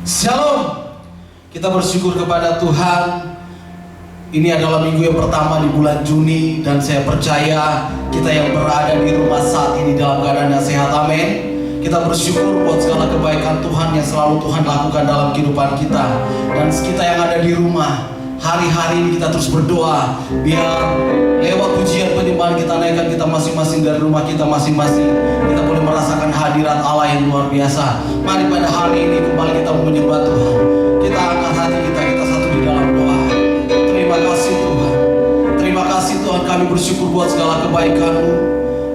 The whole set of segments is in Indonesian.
Shalom. Kita bersyukur kepada Tuhan. Ini adalah minggu yang pertama di bulan Juni, dan saya percaya kita yang berada di rumah saat ini dalam keadaan yang sehat. Amin. Kita bersyukur buat segala kebaikan Tuhan yang selalu Tuhan lakukan dalam kehidupan kita. Dan kita yang ada di rumah, hari-hari ini kita terus berdoa biar lewat pujian penyembahan kita naikkan kita masing-masing dari rumah kita masing-masing, kita boleh merasakan hadirat Allah yang luar biasa. Mari pada hari ini kembali kita menyembah Tuhan. Kita angkat hati kita satu di dalam doa. Terima kasih Tuhan. Terima kasih Tuhan, kami bersyukur buat segala kebaikan-Mu.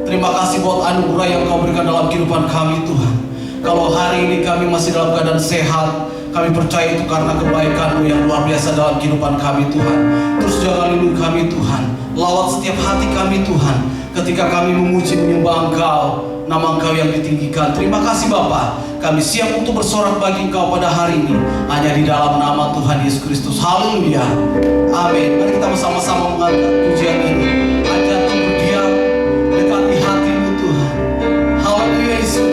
Terima kasih buat anugerah yang Kau berikan dalam kehidupan kami Tuhan. Kalau hari ini kami masih dalam keadaan sehat, kami percaya itu karena kebaikan-Mu yang luar biasa dalam kehidupan kami Tuhan. Terus jaga lindungi kami Tuhan. Lawat setiap hati kami Tuhan. Ketika kami memuji menyembah Engkau, nama Engkau yang ditinggikan. Terima kasih Bapa. Kami siap untuk bersorak bagi Engkau pada hari ini, hanya di dalam nama Tuhan Yesus Kristus. Haleluya. Amin. Mari kita bersama-sama mengangkat pujian ini. Ajar Engkau berdiam, dekati hatimu Tuhan. Haleluya Yesus.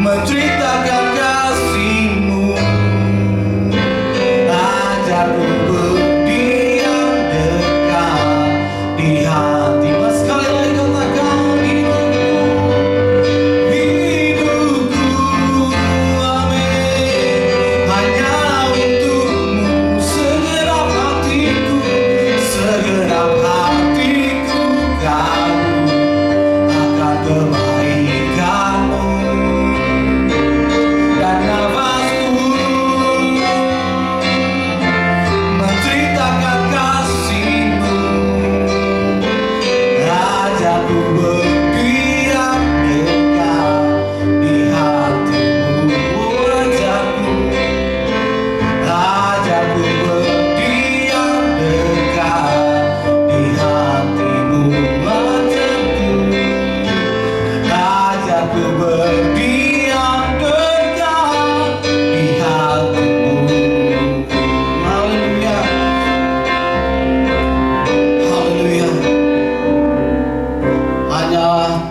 Menceritakan kasih-Mu, ajarku berdiam dekat di hati.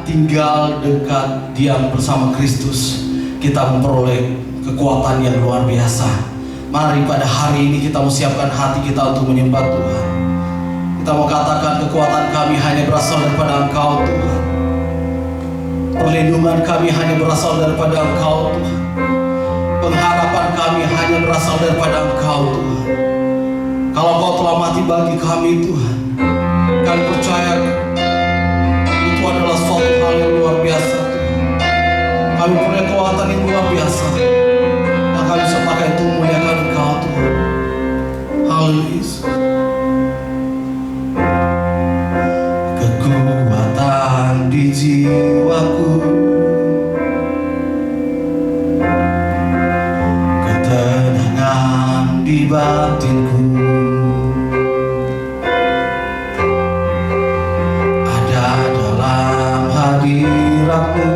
tinggal dekat diam bersama Kristus, kita memperoleh kekuatan yang luar biasa. Mari pada hari ini kita mau siapkan hati kita untuk menyembah Tuhan. Kita mau katakan kekuatan kami hanya berasal daripada Engkau Tuhan. Perlindungan kami hanya berasal daripada Engkau Tuhan. Pengharapan kami hanya berasal daripada Engkau Tuhan. Kalau Engkau telah mati bagi kami Tuhan, kami percaya itu adalah suatu hal yang luar biasa Tuhan. Kami punya kekuatan yang luar biasa, yang kami bisa pakai untuk memuliakan Engkau Tuhan. Haleluya. Kekuatan di jiwaku, ketenangan di batinku, ada dalam hadirat-Mu,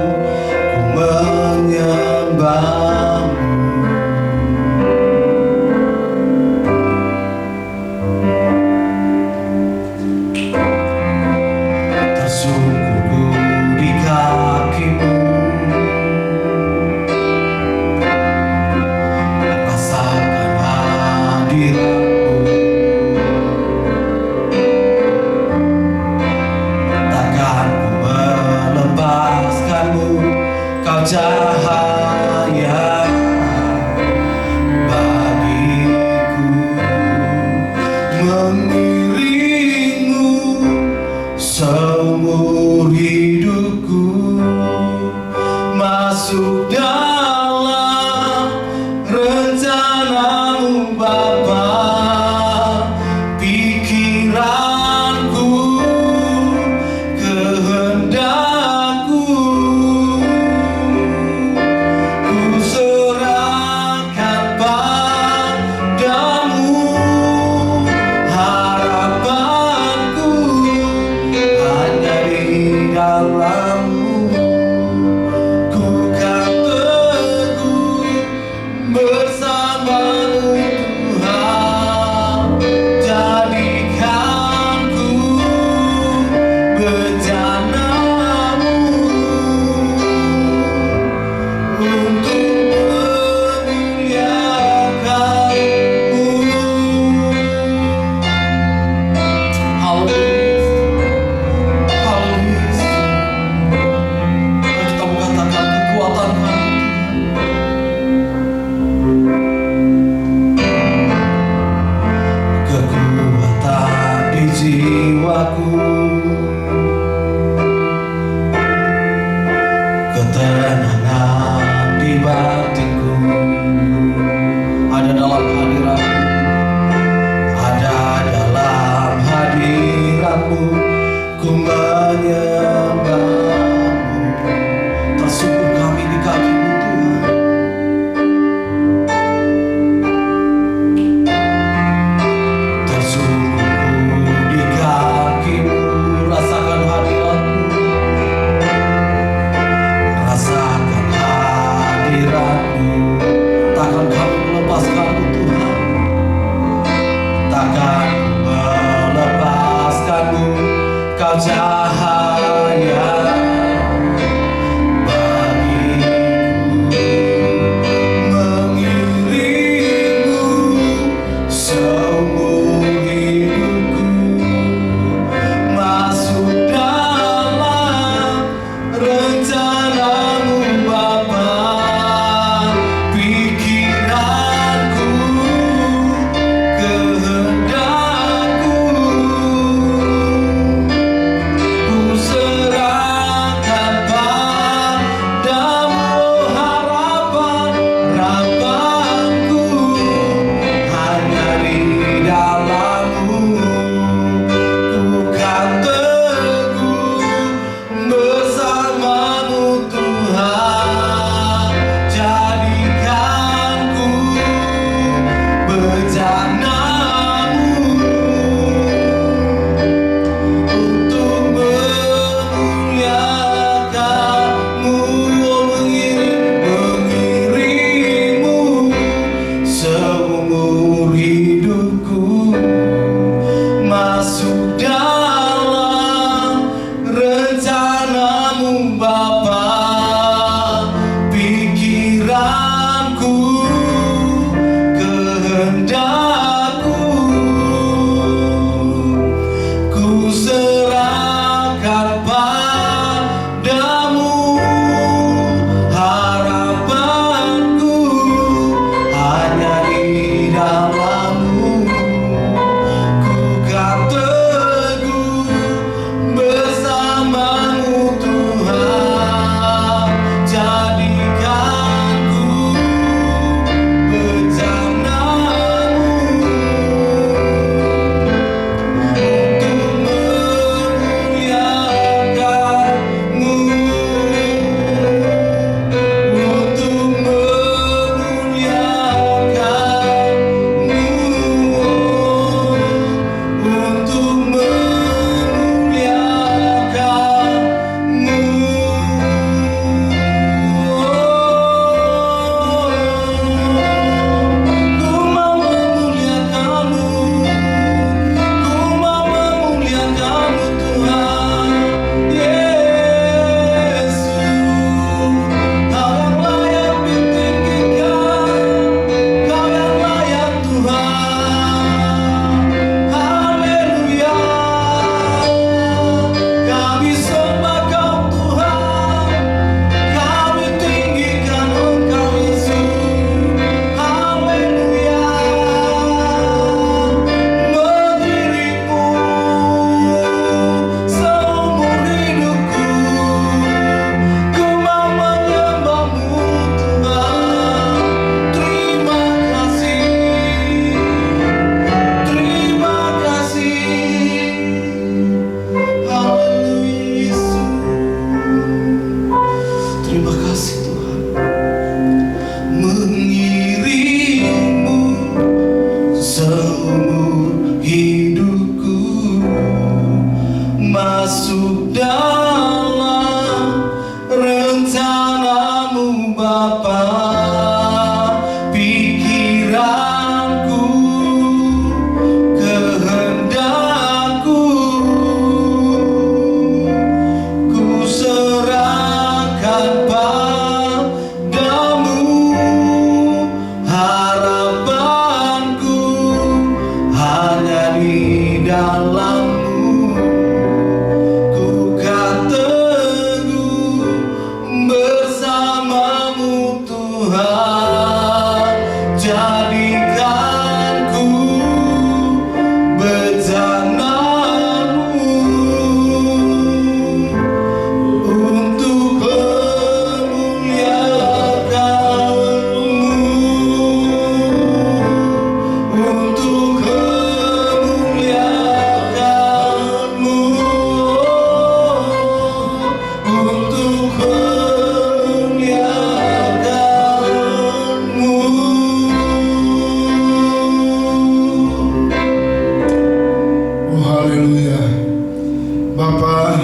ku menyembah-Mu. Tersungkur di kaki-Mu, rasakan hadirat-Mu. Takkan ku melepaskan-Mu, Kau cahaya bagiku, mengiring-Mu seumur hidupku, masuk dalam rencana-Mu Bapa. Pikiranku, kehendakku, ku serahkan padamu. Harapanku hanya di dalam-Mu, ku kan teguh bersama-Mu Tuhan. Jadikanku bejana-Mu untuk memuliakan-Mu. Haleluya. Haleluya. Mari kita mengatakan kekuatan kami Tuhan. Kekuatan di jiwaku, ketenangan di batinku, ada dalam hadirat-Mu, ada dalam hadirat-Mu, ku menyembah-Mu. Tersungkur kami di kaki-Mu Tuhan. Tersungkur di kaki-Mu, rasakan hadirat-Mu, rasakan hadirat-Mu. Takkan kami melepaskan-Mu Tuhan, takkan melepaskan-Mu. Kau cahaya bagiku, mengiring-Mu seumur hidupku, masuk dalam rencana-Mu Bapa. Pikiranku, kehendakku, ku serahkan masuk dalam rencanamu Bapa. Pikiranku, kehendakku, ku serahkan padamu. Harapanku hanya di dalam-Mu. Ku kan teguh bersama-Mu Tuhan. Jadikanku bejangan-Mu untuk memuliakan-Mu, untuk memuliakan-Mu, untuk memuliakan-Mu. Oh, haleluya. Bapa,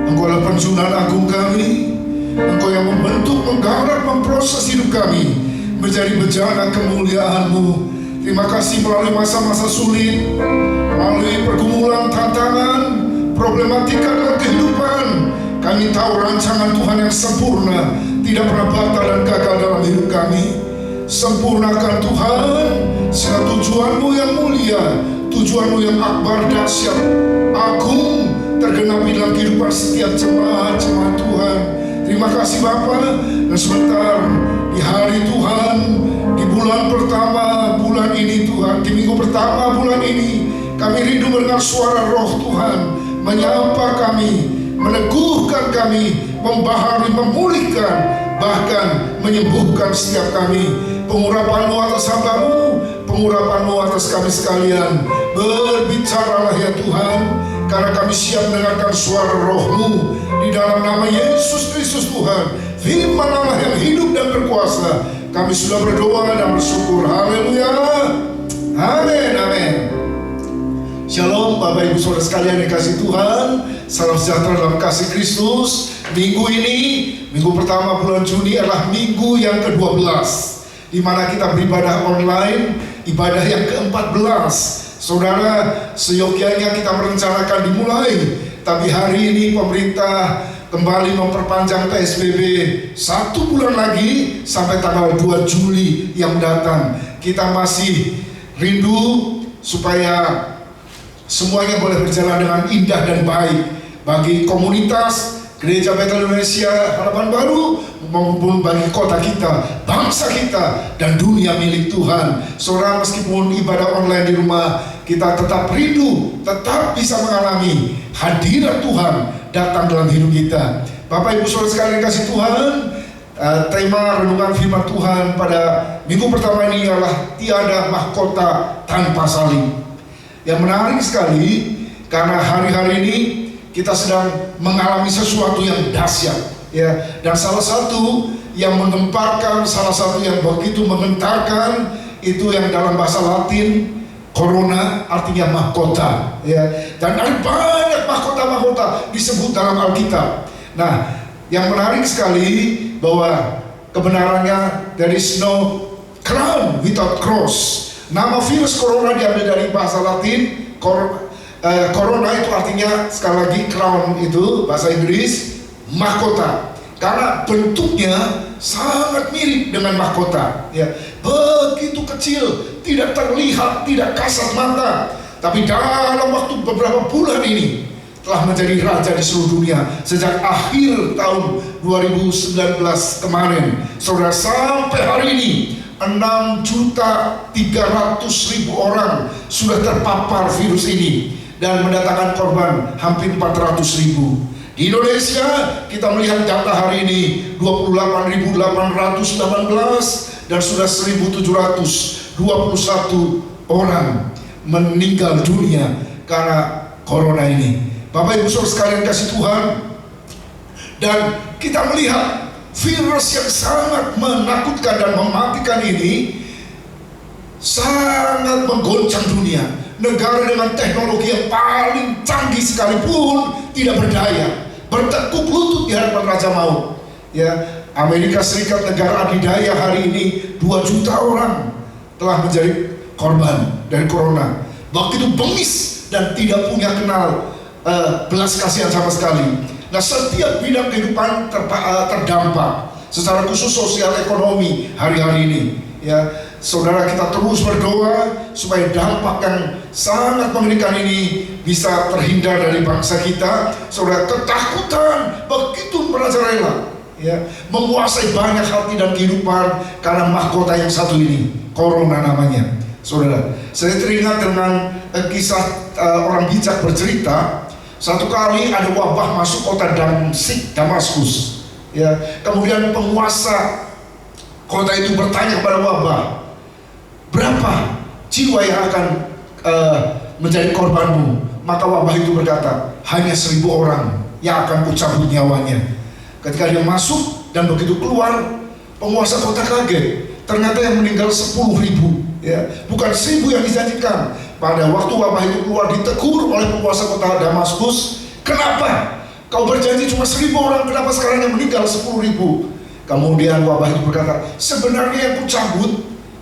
Engkaulah penjunan agung kami. Engkau yang membentuk, menggarap, memproses hidup kami menjadi bejana kemuliaan-Mu. Terima kasih melalui masa-masa sulit, melalui pergumulan, tantangan, problematika dalam kehidupan. Kami tahu rancangan Tuhan yang sempurna tidak pernah batal dan gagal dalam hidup kami. Sempurnakan Tuhan segala tujuan-Mu yang mulia, tujuan-Mu yang akbar, dahsyat, agung, tergenapi dalam kehidupan setiap jemaat-jemaat Tuhan. Terima kasih Bapa. Dan sebentar di hari Tuhan, di bulan pertama bulan ini Tuhan, di minggu pertama bulan ini, kami rindu mendengar suara Roh Tuhan menyapa kami, meneguhkan kami, membaharui, memulihkan, bahkan menyembuhkan setiap kami. Pengurapan-Mu atas hamba-Mu, pengurapan-Mu atas kami sekalian. Berbicaralah ya Tuhan, karena kami siap mendengarkan suara Roh-Mu. Di dalam nama Yesus Kristus Tuhan, firman Allah yang hidup dan berkuasa, kami sudah berdoa dan bersyukur. Haleluya. Amin, amin. Shalom Bapak Ibu Saudara sekalian yang kasih Tuhan. Salam sejahtera dalam kasih Kristus. Minggu ini, minggu pertama bulan Juni adalah minggu yang ke-12, di mana kita beribadah online, ibadah yang ke-14. Saudara, seyogyanya kita merencanakan dimulai, tapi hari ini pemerintah kembali memperpanjang PSBB 1 bulan lagi sampai tanggal 2 Juli yang datang. Kita masih rindu supaya semuanya boleh berjalan dengan indah dan baik bagi komunitas Gereja Betel Indonesia Harapan Baru maupun bagi kota kita, bangsa kita, dan dunia milik Tuhan. Saudara, meskipun ibadah online di rumah, kita tetap rindu, tetap bisa mengalami hadirat Tuhan datang dalam hidup kita. Bapak Ibu Saudara sekalian kasih Tuhan, tema renungan firman Tuhan pada minggu pertama ini adalah tiada mahkota tanpa salib. Yang menarik sekali karena hari-hari ini kita sedang mengalami sesuatu yang dahsyat, ya. Dan salah satu yang menggemparkan, salah satu yang begitu menggentarkan itu yang dalam bahasa Latin corona, artinya mahkota, ya. Dan ada banyak mahkota-mahkota disebut dalam Alkitab. Nah, yang menarik sekali bahwa kebenarannya there is no crown without cross. Nama virus corona diambil dari bahasa Latin. Corona itu artinya, sekali lagi, crown itu bahasa Inggris, mahkota. Karena bentuknya sangat mirip dengan mahkota, ya. Begitu kecil, tidak terlihat, tidak kasat mata, tapi dalam waktu beberapa bulan ini telah menjadi raja di seluruh dunia. Sejak akhir tahun 2019 kemarin, saudara, sampai hari ini 6.300.000 orang sudah terpapar virus ini dan mendatangkan korban hampir 400.000. Di Indonesia kita melihat data hari ini 28.818 dan sudah 1.721 orang meninggal dunia karena corona ini. Bapak Ibu Saudara sekalian kasih Tuhan, dan kita melihat virus yang sangat menakutkan dan mematikan ini sangat menggoncang dunia. negara dengan teknologi yang paling canggih sekalipun tidak berdaya, bertekuk lutut di hadapan Raja Maut. Ya, Amerika Serikat, negara adidaya, hari ini 2 juta orang telah menjadi korban dari corona. Begitu bengis dan tidak punya kenal belas kasihan sama sekali. Nah, setiap bidang kehidupan terdampak, secara khusus sosial ekonomi hari-hari ini. Ya, saudara, kita terus berdoa supaya dampak yang sangat mengerikan ini bisa terhindar dari bangsa kita. Saudara, ketakutan begitu merajalela, ya, menguasai banyak hati dan kehidupan karena mahkota yang satu ini, corona namanya. Saudara, saya teringat dengan kisah orang bijak bercerita. Satu kali ada wabah masuk kota Damaskus. Ya, kemudian penguasa kota itu bertanya kepada wabah, berapa jiwa yang akan menjadi korbanmu? Maka wabah itu berkata, hanya 1.000 orang yang akan kucabut nyawanya. Ketika dia masuk dan begitu keluar, penguasa kota kaget. Ternyata yang meninggal 10.000, ya, bukan 1.000 yang dijanjikan. Pada waktu wabah itu keluar, ditegur oleh penguasa kota Damaskus, kenapa kau berjanji cuma 1.000 orang, kenapa sekarang yang meninggal 10.000? Kemudian wabah itu berkata, sebenarnya yang kucabut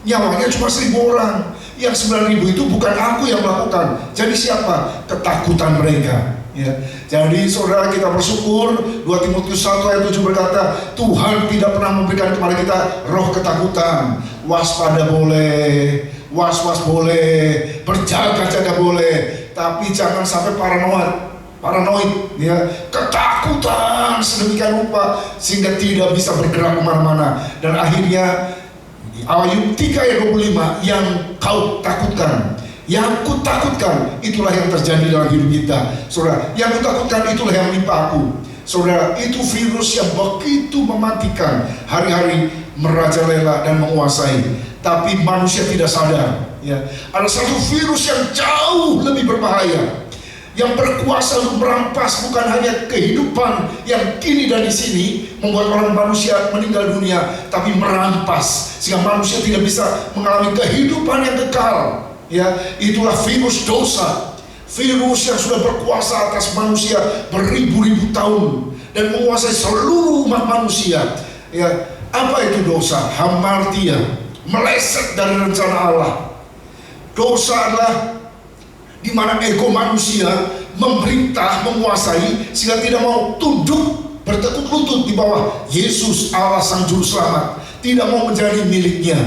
nyawanya cuma 1.000 orang, yang 9.000 itu bukan aku yang melakukan. Jadi siapa? Ketakutan mereka. Ya. Jadi saudara, kita bersyukur 2 Timotius 1 ayat 7 berkata, Tuhan tidak pernah memberikan kepada kita roh ketakutan. Waspada boleh, was-was boleh, berjaga-jaga boleh, tapi jangan sampai paranoid, ya, ketakutan sedemikian rupa sehingga tidak bisa bergerak kemana-mana. Dan akhirnya Ayub 3 ayat 25, yang kau takutkan, yang ku takutkan, itulah yang terjadi dalam hidup kita. Saudara, yang ku takutkan itulah yang menimpa aku. Saudara, itu virus yang begitu mematikan, hari-hari merajalela dan menguasai. Tapi manusia tidak sadar, ya, ada satu virus yang jauh lebih berbahaya, yang berkuasa untuk merampas bukan hanya kehidupan yang kini dan di sini, membuat orang manusia meninggal dunia, tapi merampas sehingga manusia tidak bisa mengalami kehidupan yang kekal. Ya, itulah virus dosa, virus yang sudah berkuasa atas manusia beribu-ribu tahun dan menguasai seluruh umat manusia. Ya, apa itu dosa? Hamartia, meleset dari rencana Allah. Dosa adalah di mana ego manusia memerintah, menguasai sehingga tidak mau tunduk, bertekuk lutut di bawah Yesus Allah Sang Juru Selamat, tidak mau menjadi miliknya.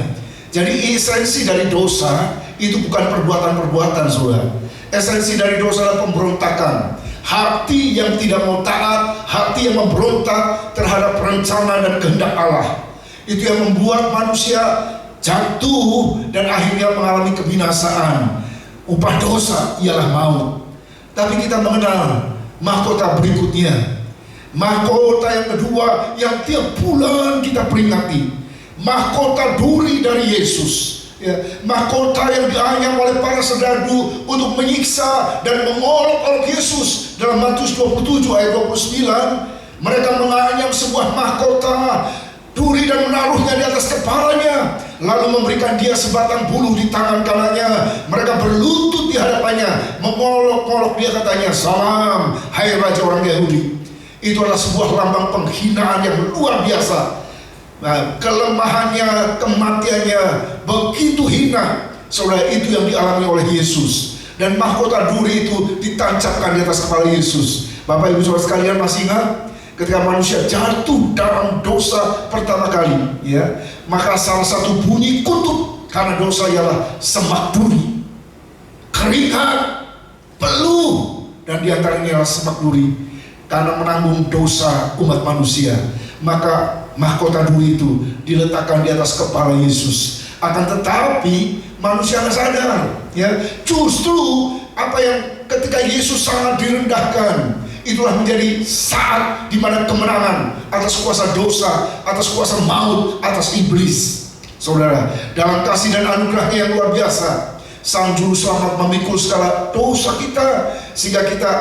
Jadi esensi dari dosa itu bukan perbuatan-perbuatan, saudara. Esensi dari dosa adalah pemberontakan, hati yang tidak mau taat, hati yang memberontak terhadap rencana dan kehendak Allah. Itu yang membuat manusia jatuh dan akhirnya mengalami kebinasaan. Upah dosa ialah maut. Tapi kita mengenal mahkota berikutnya, mahkota yang kedua yang tiap bulan kita peringati, mahkota duri dari Yesus. Ya, mahkota yang dianyam oleh para serdadu untuk menyiksa dan mengolok-olok Yesus. Dalam Matius 27 ayat 29, mereka menganyam sebuah mahkota duri dan menaruhnya di atas kepalanya, lalu memberikan dia sebatang buluh di tangan kanannya. Mereka berlutut di hadapannya, mengolok-olok dia, katanya, salam, hai Raja orang Yahudi. Itu adalah sebuah lambang penghinaan yang luar biasa. Nah, kelemahannya, kematiannya begitu hina. Saudara, itu yang dialami oleh Yesus. Dan mahkota duri itu ditancapkan di atas kepala Yesus. Bapak Ibu Saudara sekalian, masih ingat ketika manusia jatuh dalam dosa pertama kali, ya, maka salah satu bunyi kutub karena dosa ialah semak duri, keringat, peluh, dan diantaranya ialah semak duri karena menanggung dosa umat manusia. Maka mahkota duri itu diletakkan di atas kepala Yesus. Akan tetapi manusia nggak sadar, ya, justru apa yang ketika Yesus sangat direndahkan, itulah menjadi saat di mana kemenangan atas kuasa dosa, atas kuasa maut, atas iblis. Saudara, dalam kasih dan anugerah yang luar biasa, Sang Juru Selamat memikul segala dosa kita sehingga kita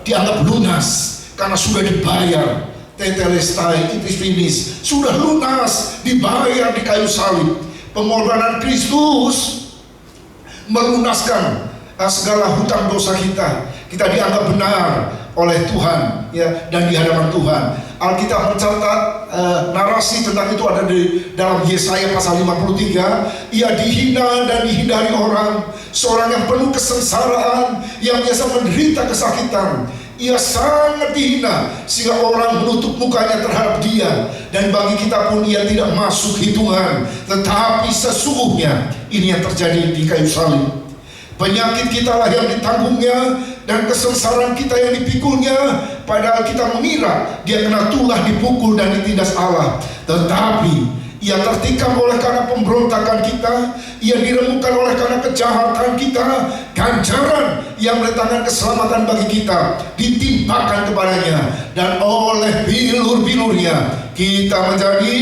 dianggap lunas karena sudah dibayar. Tetelestai, it is finished, sudah lunas, dibayar di kayu salib. Pengorbanan Kristus melunaskan segala hutang dosa kita. Kita dianggap benar oleh Tuhan, ya, dan di hadapan Tuhan. Alkitab mencatat narasi tentang itu ada di dalam Yesaya pasal 53. Ia dihina dan dihindari orang, seorang yang penuh kesengsaraan, yang biasa menderita kesakitan. Ia sangat dihina sehingga orang menutup mukanya terhadap dia, dan bagi kita pun ia tidak masuk hitungan. Tetapi sesungguhnya ini yang terjadi di kayu salib. Penyakit kita lah yang ditanggungnya, dan kesengsaraan kita yang dipikulnya. Padahal kita mengira dia kena tulah, dipukul dan ditindas Allah. Tetapi ia tertikam oleh karena pemberontakan kita, ia diremukkan oleh karena kejahatan kita. Ganjaran yang mendatangkan keselamatan bagi kita ditimpakan kepadanya, dan oleh bilur-bilurnya kita menjadi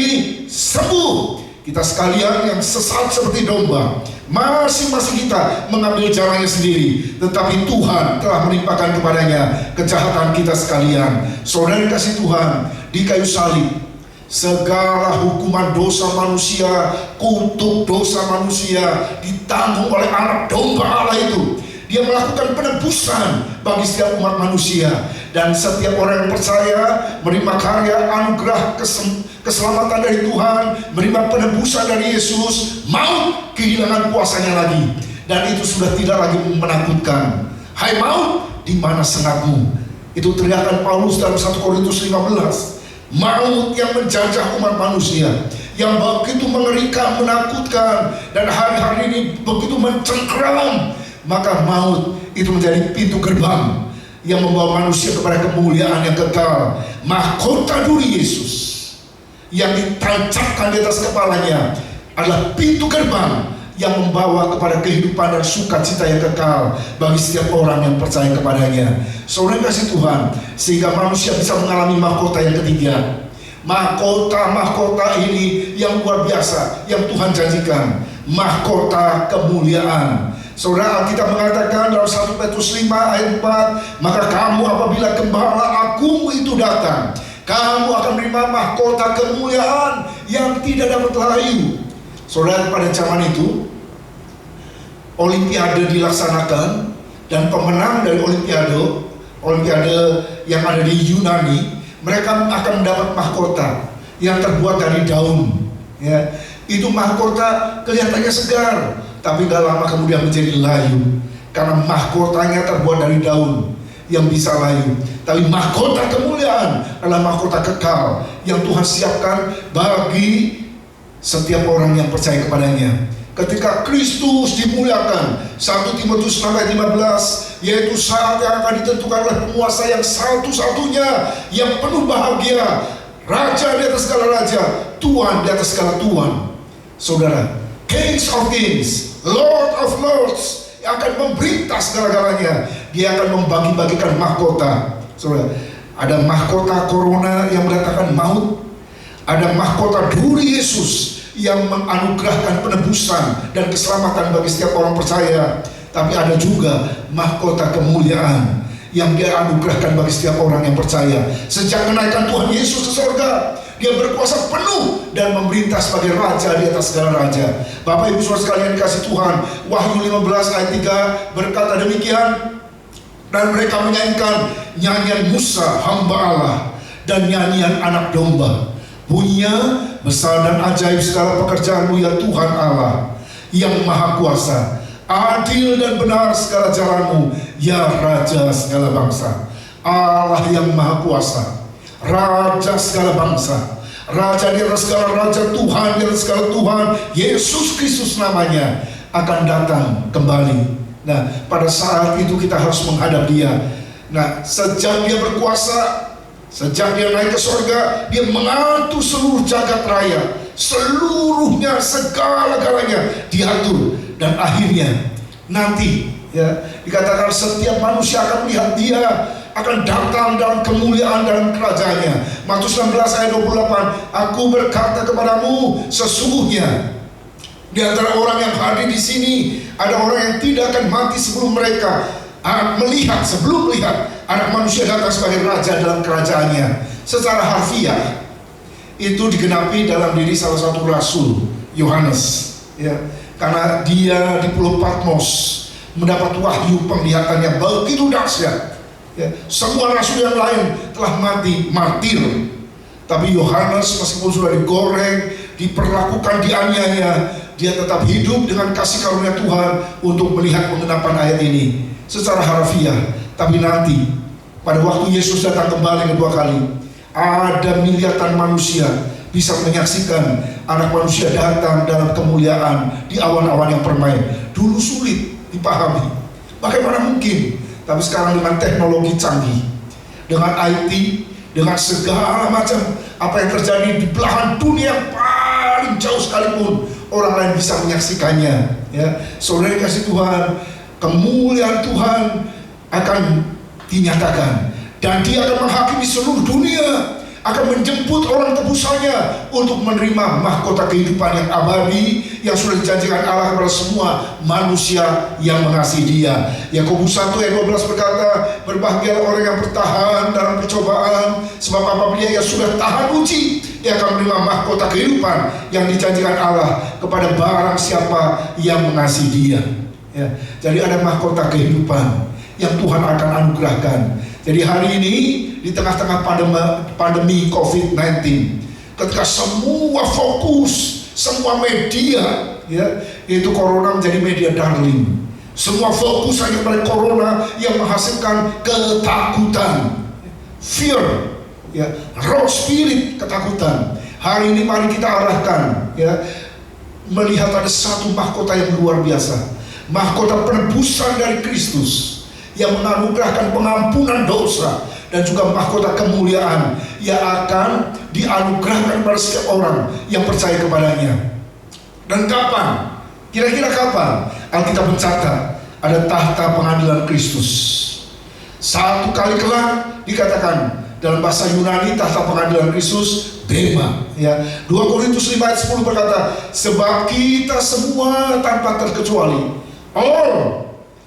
sembuh. Kita sekalian yang sesat seperti domba, masing-masing kita mengambil jalannya sendiri, tetapi Tuhan telah menimpakan kepadanya kejahatan kita sekalian. Saudara kasih Tuhan, di kayu salib segala hukuman dosa manusia, kutuk dosa manusia ditanggung oleh anak domba Allah itu. Dia melakukan penebusan bagi setiap umat manusia, dan setiap orang yang percaya menerima karya anugerah keselamatan dari Tuhan, menerima penebusan dari Yesus, maut kehilangan kuasanya lagi, dan itu sudah tidak lagi menakutkan. Hai maut, di mana sengatmu? Itu teriakan Paulus dalam 1 Korintus 15. Maut yang menjajah umat manusia, yang begitu mengerikan, menakutkan, dan hari-hari ini begitu mencengkeram. Maka maut itu menjadi pintu gerbang yang membawa manusia kepada kemuliaan yang kekal. Mahkota duri Yesus yang ditancapkan di atas kepalanya adalah pintu gerbang yang membawa kepada kehidupan dan sukacita yang kekal bagi setiap orang yang percaya kepadanya. Saudara kasih Tuhan, sehingga manusia bisa mengalami mahkota yang ketiga. Mahkota ini yang luar biasa yang Tuhan janjikan, mahkota kemuliaan. Saudara, Alkitab mengatakan dalam 1 Petrus 5 ayat 4, maka kamu apabila gembala agung itu datang, kamu akan menerima mahkota kemuliaan yang tidak dapat layu. Saudara, pada zaman itu Olimpiade dilaksanakan, dan pemenang dari Olimpiade yang ada di Yunani, mereka akan mendapat mahkota yang terbuat dari daun, ya. Itu mahkota kelihatannya segar, tapi gak lama kemudian menjadi layu, karena mahkotanya terbuat dari daun yang bisa layu. Tapi mahkota kemuliaan adalah mahkota kekal yang Tuhan siapkan bagi setiap orang yang percaya kepadanya. Ketika Kristus dimuliakan, 1 Timotius 6 ayat 15, yaitu saat yang akan ditentukan oleh penguasa yang satu-satunya, yang penuh bahagia, Raja di atas segala raja, Tuhan di atas segala Tuhan. Saudara, Kings of Kings, Lord of Lords, yang akan memerintah segala-galanya. Dia akan membagi-bagikan mahkota. Saudara, ada mahkota corona yang mendatangkan maut, ada mahkota duri Yesus yang menganugerahkan penebusan dan keselamatan bagi setiap orang percaya. Tapi ada juga mahkota kemuliaan yang dia anugerahkan bagi setiap orang yang percaya. Sejak kenaikan Tuhan Yesus ke surga, dia berkuasa penuh dan memerintah sebagai raja di atas segala raja. Bapak Ibu Saudara sekalian dikasih Tuhan, Wahyu 15 ayat 3 berkata demikian, dan mereka menyanyikan nyanyian Musa hamba Allah dan nyanyian anak domba. Bunyinya, besar dan ajaib segala pekerjaanmu ya Tuhan Allah yang maha kuasa, adil dan benar segala jalanmu ya Raja segala bangsa. Allah yang maha kuasa, Raja segala bangsa, Raja di atas segala raja, Tuhan di atas segala Tuhan, Yesus Kristus namanya akan datang kembali. Nah, pada saat itu kita harus menghadap dia. Nah, sejak dia berkuasa, sejak dia naik ke surga, dia mengatur seluruh jagat raya, seluruhnya, segala-galanya diatur. Dan akhirnya nanti, ya, dikatakan setiap manusia akan melihat dia, akan datang dalam kemuliaan dalam kerajaannya. Matius 16 ayat 28, aku berkata kepadamu, sesungguhnya di antara orang yang hadir di sini ada orang yang tidak akan mati sebelum mereka sebelum melihat anak manusia datang sebagai raja dalam kerajaannya. Secara harfiah itu digenapi dalam diri salah satu rasul, Yohanes, ya. karena dia di Pulau Patmos mendapat wahyu penglihatan yang begitu dahsyat. Ya, semua rasul yang lain telah mati martir, tapi Yohanes meskipun sudah digoreng, diperlakukan, dianiaya, dia tetap hidup dengan kasih karunia Tuhan untuk melihat pengenapan ayat ini secara harfiah. Tapi nanti pada waktu Yesus datang kembali kedua kali, ada miliaran manusia bisa menyaksikan anak manusia datang dalam kemuliaan di awan-awan yang permai. Dulu sulit dipahami, bagaimana mungkin? Tapi sekarang dengan teknologi canggih, dengan IT, dengan segala macam apa yang terjadi di belahan dunia yang paling jauh sekalipun, orang lain bisa menyaksikannya. Ya, saudara kasih Tuhan, kemuliaan Tuhan akan dinyatakan, dan Dia akan menghakimi seluruh dunia, akan menjemput orang tebusannya untuk menerima mahkota kehidupan yang abadi yang sudah dijanjikan Allah kepada semua manusia yang mengasihi Dia. Yakobus 1 ayat 12 berkata, berbahagia orang yang bertahan dalam percobaan, sebab apabila ia sudah tahan uji, ia akan menerima mahkota kehidupan yang dijanjikan Allah kepada barang siapa yang mengasihi Dia. Ya, jadi ada mahkota kehidupan yang Tuhan akan anugerahkan. Jadi hari ini di tengah-tengah pandemi COVID-19, ketika semua fokus, semua media, ya, yaitu corona menjadi media darling. Semua fokus hanya pada corona yang menghasilkan ketakutan, fear, ya, raw spirit, ketakutan. Hari ini mari kita arahkan, ya, melihat ada satu mahkota yang luar biasa, mahkota penebusan dari Kristus yang menganugerahkan pengampunan dosa dan juga mahkota kemuliaan yang akan dianugerahkan pada setiap orang yang percaya kepadanya. Dan kapan? Kira-kira kapan? Alkitab mencatat ada tahta pengadilan Kristus. Satu kali kelak dikatakan dalam bahasa Yunani tahta pengadilan Kristus bema. Ya, 2 Korintus 5 ayat 10 berkata, sebab kita semua tanpa terkecuali,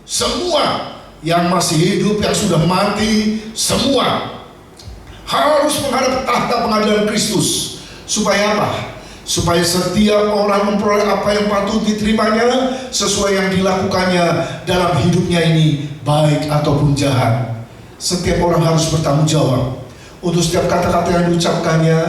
semua yang masih hidup, yang sudah mati, semua harus menghadap tahta pengadilan Kristus. Supaya apa? Supaya setiap orang memperoleh apa yang patut diterimanya sesuai yang dilakukannya dalam hidupnya ini, baik ataupun jahat. Setiap orang harus bertanggung jawab untuk setiap kata-kata yang diucapkannya,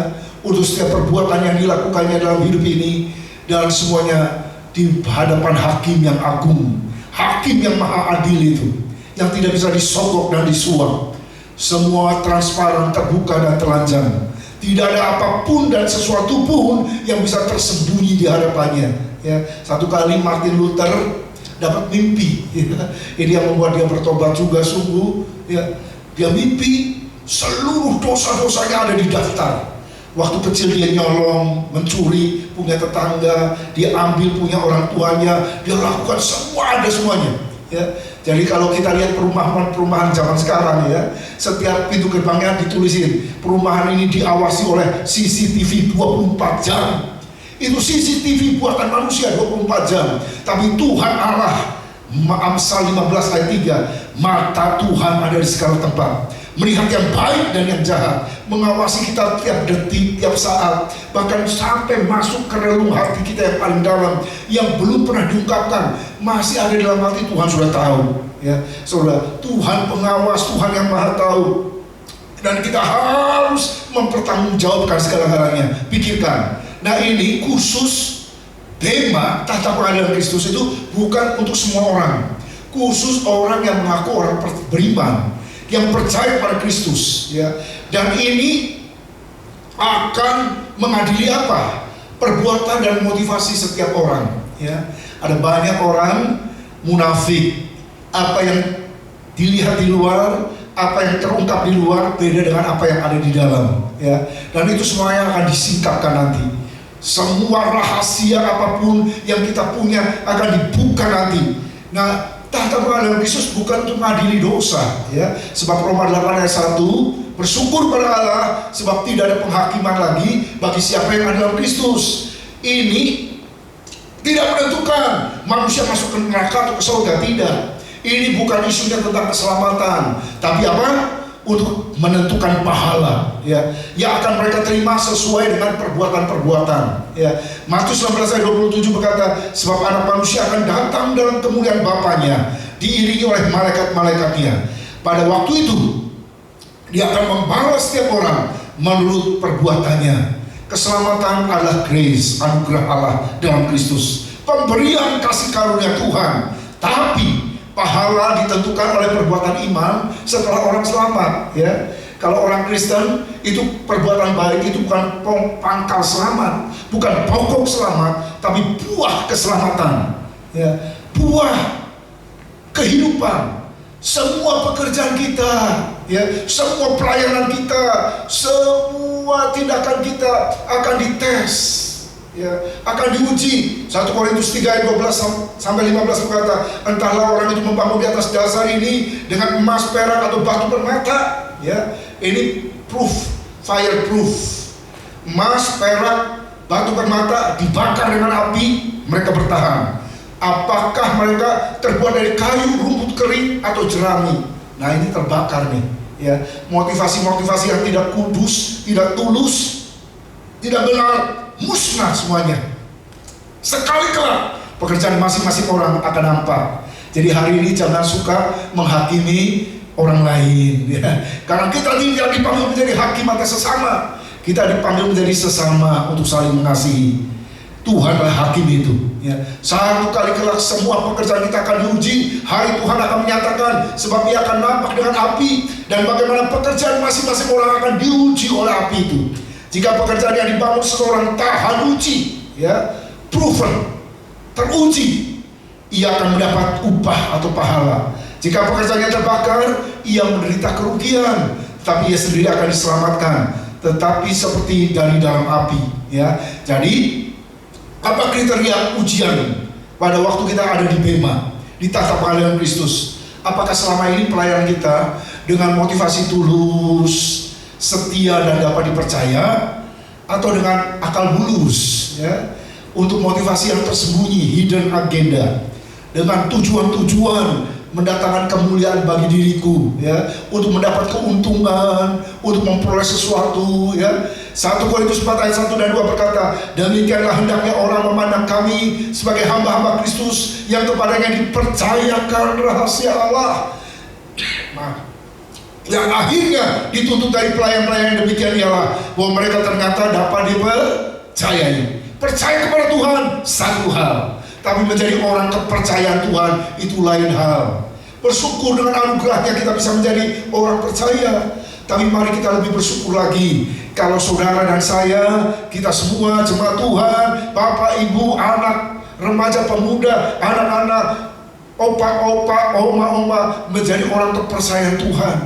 untuk setiap perbuatan yang dilakukannya dalam hidup ini, dan semuanya di hadapan hakim yang agung, hakim yang maha adil itu, yang tidak bisa disogok dan disuap. Semua transparan, terbuka dan telanjang. Tidak ada apapun dan sesuatu pun yang bisa tersembunyi di hadapannya. Ya, satu kali Martin Luther dapat mimpi. Ya. Ini yang membuat dia bertobat juga sungguh. Ya. Dia mimpi seluruh dosa-dosanya ada di daftar. Waktu kecil dia nyolong, mencuri punya tetangga, dia ambil punya orang tuanya, dia lakukan semua, ada semuanya. Ya. Jadi kalau kita lihat perumahan zaman sekarang, ya, setiap pintu gerbangnya ditulisin perumahan ini diawasi oleh CCTV 24 jam. Itu CCTV buatan manusia 24 jam. Tapi Tuhan Allah, Amsal 15 ayat 3, mata Tuhan ada di segala tempat, melihat yang baik dan yang jahat, mengawasi kita tiap detik, tiap saat, bahkan sampai masuk ke relung hati kita yang paling dalam, yang belum pernah diungkapkan, masih ada dalam hati. Tuhan sudah tahu, ya, saudara. Tuhan pengawas, Tuhan yang maha tahu, dan kita harus mempertanggungjawabkan segala-galanya. Pikirkan, nah ini khusus bema tahta pengadilan Kristus itu bukan untuk semua orang, khusus orang yang mengaku orang beriman, yang percaya pada Kristus, ya. Dan ini akan mengadili apa? Perbuatan dan motivasi setiap orang, ya. Ada banyak orang munafik. Apa yang dilihat di luar, apa yang terungkap di luar beda dengan apa yang ada di dalam, ya. Dan itu semuanya akan disingkapkan nanti. Semua rahasia apapun yang kita punya akan dibuka nanti. Nah, tahta pengadilan Kristus bukan untuk mengadili dosa, ya. Sebab Roma 8 ayat 1, bersyukur pada Allah sebab tidak ada penghakiman lagi bagi siapa yang ada dalam Kristus. Ini tidak menentukan manusia masuk ke neraka atau ke surga, tidak. Ini bukan isunya tentang keselamatan, tapi apa? untuk menentukan pahala, ya, yang akan mereka terima sesuai dengan perbuatan-perbuatan, ya. Matius 19 ayat 27 berkata, sebab anak manusia akan datang dalam kemuliaan Bapanya, diiringi oleh malaikat-malaikatnya. Pada waktu itu dia akan membalas setiap orang menurut perbuatannya. Keselamatan adalah grace, anugerah Allah dalam Kristus, pemberian kasih karunia Tuhan. Tapi pahala ditentukan oleh perbuatan iman setelah orang selamat, ya. Kalau orang Kristen itu perbuatan baik itu bukan pangkal selamat, bukan pokok selamat, tapi buah keselamatan, ya. Buah kehidupan. Semua pekerjaan kita, ya, semua pelayanan kita, semua tindakan kita akan dites, ya, akan diuji. 1 Korintus 3 ayat 12 sampai 15 berkata, entahlah orang itu membangun di atas dasar ini dengan emas, perak atau batu permata, ya. Ini proof, fireproof. Emas, perak, batu permata dibakar dengan api, mereka bertahan. Apakah mereka terbuat dari kayu, rumput kering, atau jerami? Nah, ini terbakar nih, ya. Motivasi-motivasi yang tidak kudus, tidak tulus, tidak benar, musnah semuanya. Sekali kelak pekerjaan masing-masing orang akan nampak. Jadi hari ini jangan suka menghakimi orang lain, ya. Karena kita tidak dipanggil menjadi hakim atas sesama, kita dipanggil menjadi sesama untuk saling mengasihi. Tuhan adalah hakim itu, ya. Satu kali kelak semua pekerjaan kita akan diuji. Hari Tuhan akan menyatakan, sebab Ia akan nampak dengan api, dan bagaimana pekerjaan masing-masing orang akan diuji oleh api itu. Jika pekerjaan yang dibangun seseorang tahan uji, ya, proven, teruji, ia akan mendapat upah atau pahala. Jika pekerjaannya terbakar, ia menderita kerugian, tapi ia sendiri akan diselamatkan, tetapi seperti dari dalam api, ya. Jadi apa kriteria ujian pada waktu kita ada di Bema, di tahta pengadilan Kristus? Apakah selama ini pelayanan kita dengan motivasi tulus, setia dan dapat dipercaya, atau dengan akal bulus, ya, untuk motivasi yang tersembunyi, hidden agenda, dengan tujuan-tujuan mendatangkan kemuliaan bagi diriku, ya, untuk mendapat keuntungan, untuk memperoleh sesuatu, ya. 1 Korintus 4 ayat 1 dan 2 berkata, demikianlah hendaknya orang memandang kami sebagai hamba-hamba Kristus yang kepadanya dipercayakan rahasia Allah. Nah, yang akhirnya dituntut dari pelayan-pelayan yang demikian ialah bahwa mereka ternyata dapat dipercayai. Percaya kepada Tuhan satu hal, tapi menjadi orang kepercayaan Tuhan itu lain hal. Bersyukur dengan anugerahnya kita bisa menjadi orang percaya. Tapi mari kita lebih bersyukur lagi kalau saudara dan saya, kita semua jemaat Tuhan, bapak, ibu, anak, remaja, pemuda, anak-anak, opa-opa, oma-oma, menjadi orang kepercayaan Tuhan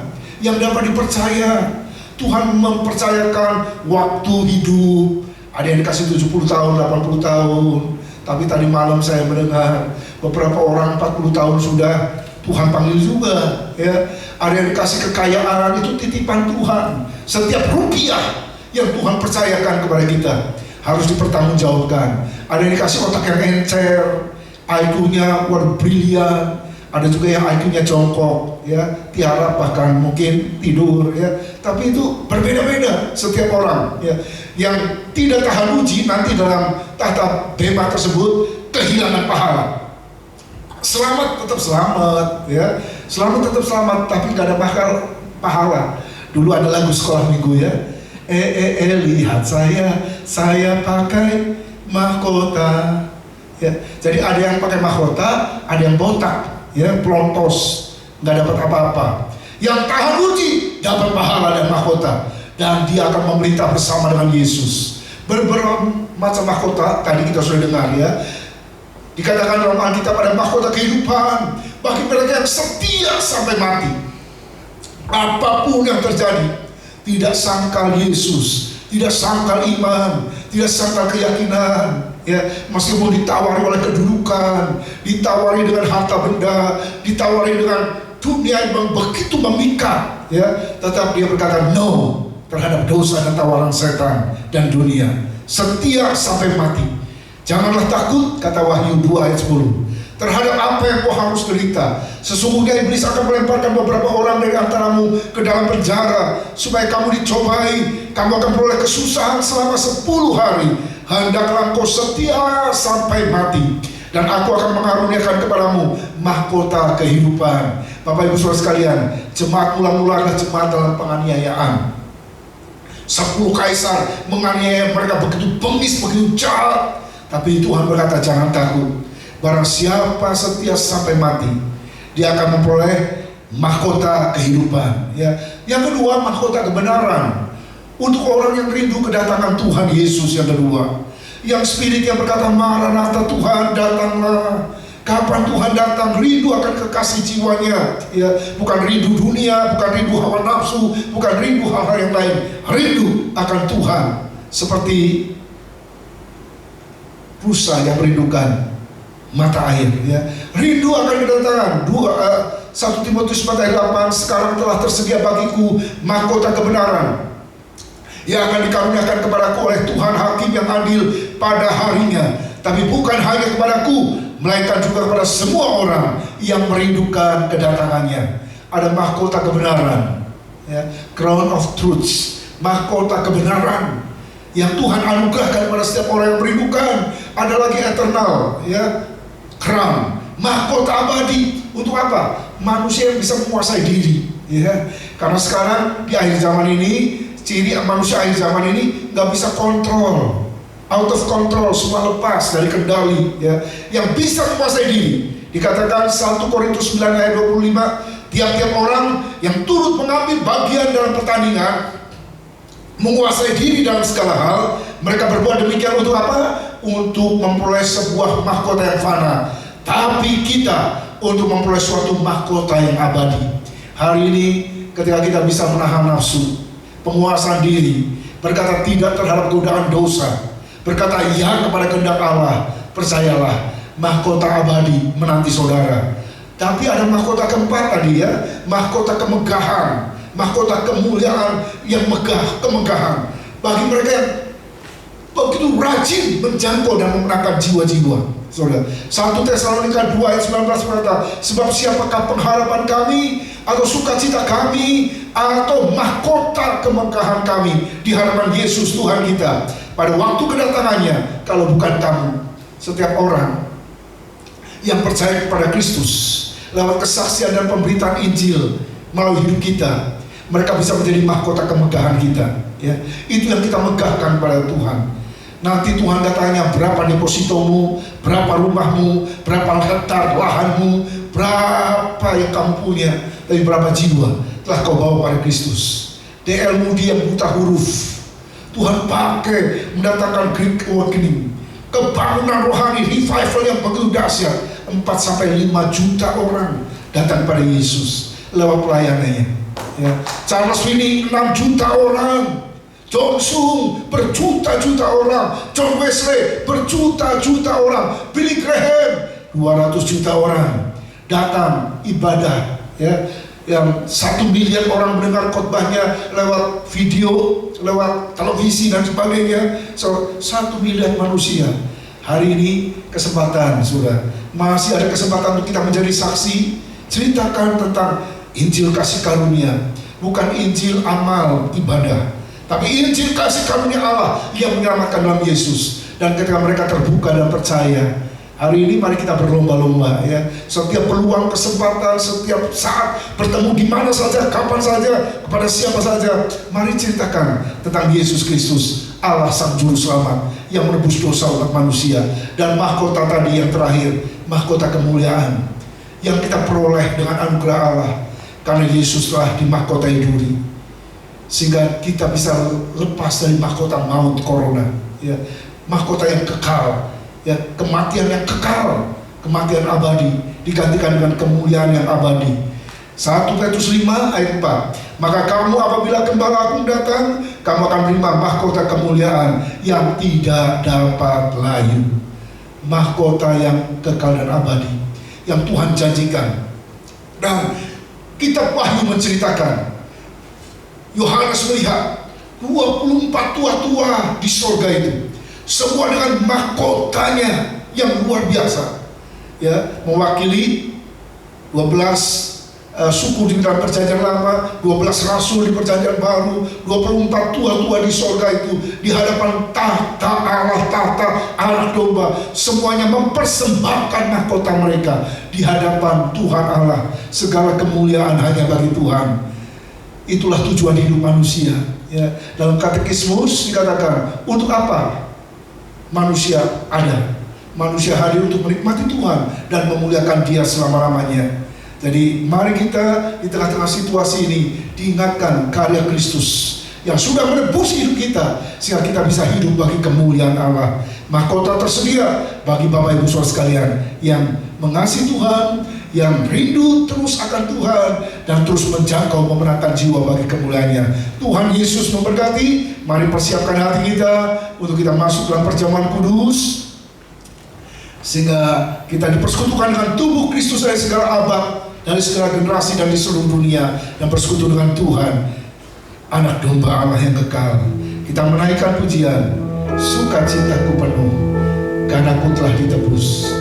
yang dapat dipercaya. Tuhan mempercayakan waktu hidup. Ada yang dikasih 70 tahun, 80 tahun. Tapi tadi malam saya mendengar beberapa orang 40 tahun sudah Tuhan panggil juga, ya. Ada yang dikasih kekayaan, itu titipan Tuhan. Setiap rupiah yang Tuhan percayakan kepada kita harus dipertanggungjawabkan. Ada yang dikasih otak yang encer, IQ-nya brilian. Ada juga yang IQ-nya jongkok, ya, tiarap bahkan mungkin tidur, ya. Tapi itu berbeda-beda setiap orang, ya. Yang tidak tahan uji nanti dalam tahta Bema tersebut kehilangan pahala. Selamat tetap selamat, ya. Selamat tetap selamat, tapi nggak ada pahala. Dulu ada lagu sekolah minggu, ya. Lihat saya pakai mahkota, ya. Jadi ada yang pakai mahkota, ada yang botak, ya, pelontos, nggak dapat apa-apa. Yang tahan uji dapat pahala dan mahkota, dan dia akan memerintah bersama dengan Yesus. Beberapa macam mahkota tadi kita sudah dengar, ya. Dikatakan dalam Alkitab ada mahkota kehidupan bagi mereka yang setia sampai mati. Apapun yang terjadi, tidak sangkal Yesus, tidak sangkal iman, tidak sangkal keyakinan, ya. Meskipun ditawari oleh kedudukan, ditawari dengan harta benda, ditawari dengan dunia yang begitu memikat, ya, tetap dia berkata no terhadap dosa dan tawaran setan dan dunia. Setia sampai mati. Janganlah takut, kata Wahyu 2 ayat 10. terhadap apa yang kau harus derita. Sesungguhnya iblis akan melemparkan beberapa orang dari antaramu ke dalam penjara, supaya kamu dicobai. Kamu akan peroleh kesusahan selama 10 hari. Hendaklah kau setia sampai mati, dan aku akan mengaruniakan kepadamu mahkota kehidupan. Bapak Ibu Saudara sekalian, jemaat mula-mula adalah jemaat dalam penganiayaan. 10 kaisar menganiaya mereka begitu bengis, begitu jahat. Tapi Tuhan berkata, jangan takut. Barang siapa setia sampai mati, dia akan memperoleh mahkota kehidupan. Ya. Yang kedua, mahkota kebenaran. Untuk orang yang rindu kedatangan Tuhan Yesus yang kedua. Yang spirit yang berkata, Maranatha, Tuhan datanglah. Kapan Tuhan datang? Rindu akan kekasih jiwanya, ya, bukan rindu dunia, bukan rindu hawa nafsu, bukan rindu hal-hal yang lain. Rindu akan Tuhan, seperti rusa yang merindukan mata air, ya. Rindu akan kedatangan. 1 Timotius 4:8, sekarang telah tersedia bagiku mahkota kebenaran yang akan dikaruniakan kepadaku oleh Tuhan Hakim yang adil pada harinya. Tapi bukan hanya kepadaku, melainkan juga kepada semua orang yang merindukan kedatangannya. Ada mahkota kebenaran, ya, crown of truth, mahkota kebenaran yang Tuhan anugerahkan kepada setiap orang yang merindukan. Ada lagi eternal, ya, crown, mahkota abadi. Untuk apa? Manusia yang bisa menguasai diri, ya. Karena sekarang di akhir zaman ini, ciri manusia akhir zaman ini nggak bisa kontrol, out of control, semua lepas dari kendali, ya. Yang bisa menguasai diri, dikatakan 1 Korintus 9:25, tiap-tiap orang yang turut mengambil bagian dalam pertandingan menguasai diri dalam segala hal. Mereka berbuat demikian untuk apa? Untuk memperoleh sebuah mahkota yang fana. Tapi kita untuk memperoleh suatu mahkota yang abadi. Hari ini ketika kita bisa menahan nafsu, penguasaan diri, berkata tidak terhadap godaan dosa, berkata ya kepada kehendak Allah, percayalah, mahkota abadi menanti saudara. Tapi ada mahkota keempat tadi, ya, mahkota kemegahan, mahkota kemuliaan yang megah, kemegahan bagi mereka yang begitu rajin menjangkau dan memenangkan jiwa-jiwa. Saudara, 1 Tesalonika 2:19 berkata, sebab siapakah pengharapan kami atau sukacita kami atau mahkota kemegahan kami di hadapan Yesus Tuhan kita pada waktu kedatangannya, kalau bukan kamu. Setiap orang yang percaya kepada Kristus lewat kesaksian dan pemberitaan Injil melalui hidup kita, mereka bisa menjadi mahkota kemegahan kita, ya. Itu yang kita megahkan pada Tuhan. Nanti Tuhan datanya, berapa depositomu, berapa rumahmu, berapa hektar lahanmu, berapa yang kamu punya, dari berapa jiwa telah kau bawa pada Kristus. D.L. Moody yang buta huruf, Tuhan pakai mendatangkan Great Awakening, kebangunan rohani, revival yang begitu dahsyat. 4-5 juta orang datang pada Yesus lewat pelayanannya, ya. Charles Finney 6 juta orang, John Sung berjuta-juta orang, John Wesley berjuta-juta orang, Billy Graham 200 juta orang datang ibadah, ya. Yang 1 miliar orang mendengar khotbahnya lewat video, lewat televisi dan sebagainya. So, 1 miliar manusia. Hari ini kesempatan, saudara, masih ada kesempatan untuk kita menjadi saksi. Ceritakan tentang Injil kasih karunia, bukan Injil amal ibadah, tapi Injil kasih karunia Allah yang menyelamatkan dalam Yesus. Dan ketika mereka terbuka dan percaya, hari ini mari kita berlomba-lomba, ya. Setiap peluang, kesempatan, setiap saat bertemu di mana saja, kapan saja, kepada siapa saja, mari ceritakan tentang Yesus Kristus, Allah Sang Juru Selamat yang menebus dosa umat manusia. Dan mahkota tadi yang terakhir, mahkota kemuliaan yang kita peroleh dengan anugerah Allah karena Yesus telah dimahkotai duri, sehingga kita bisa lepas dari mahkota maut corona, ya. Mahkota yang kekal, ya, kematian yang kekal, kematian abadi digantikan dengan kemuliaan yang abadi. 1 Petrus 5:4, maka kamu apabila Gembala Agung datang, kamu akan menerima mahkota kemuliaan yang tidak dapat layu, mahkota yang kekal dan abadi yang Tuhan janjikan. Dan kitab Wahyu menceritakan, Yohanes melihat 24 tua-tua di sorga itu, semua dengan mahkotanya yang luar biasa, ya, mewakili 12 suku di dalam perjanjian lama, 12 rasul di perjanjian baru, 24 tua-tua di sorga itu di hadapan tahta Allah, tahta anak domba, semuanya mempersembahkan mahkota mereka di hadapan Tuhan Allah. Segala kemuliaan hanya bagi Tuhan. Itulah tujuan hidup manusia, ya. Dalam katekismus dikatakan, untuk apa manusia ada? Manusia hadir untuk menikmati Tuhan dan memuliakan Dia selama-lamanya. Jadi mari kita di tengah-tengah situasi ini diingatkan karya Kristus yang sudah menebus hidup kita, sehingga kita bisa hidup bagi kemuliaan Allah. Mahkota tersedia bagi Bapak Ibu Saudara sekalian yang mengasihi Tuhan, yang rindu terus akan Tuhan, dan terus menjangkau memenangkan jiwa bagi kemuliaannya. Tuhan Yesus memberkati. Mari persiapkan hati kita untuk kita masuk dalam perjamuan kudus, sehingga kita dipersekutukan dengan tubuh Kristus dari segala abad, dari segala generasi dan di seluruh dunia, dan bersekutu dengan Tuhan, Anak Domba Allah yang kekal. Kita menaikkan pujian, sukacitaku penuh karena Ku telah ditebus.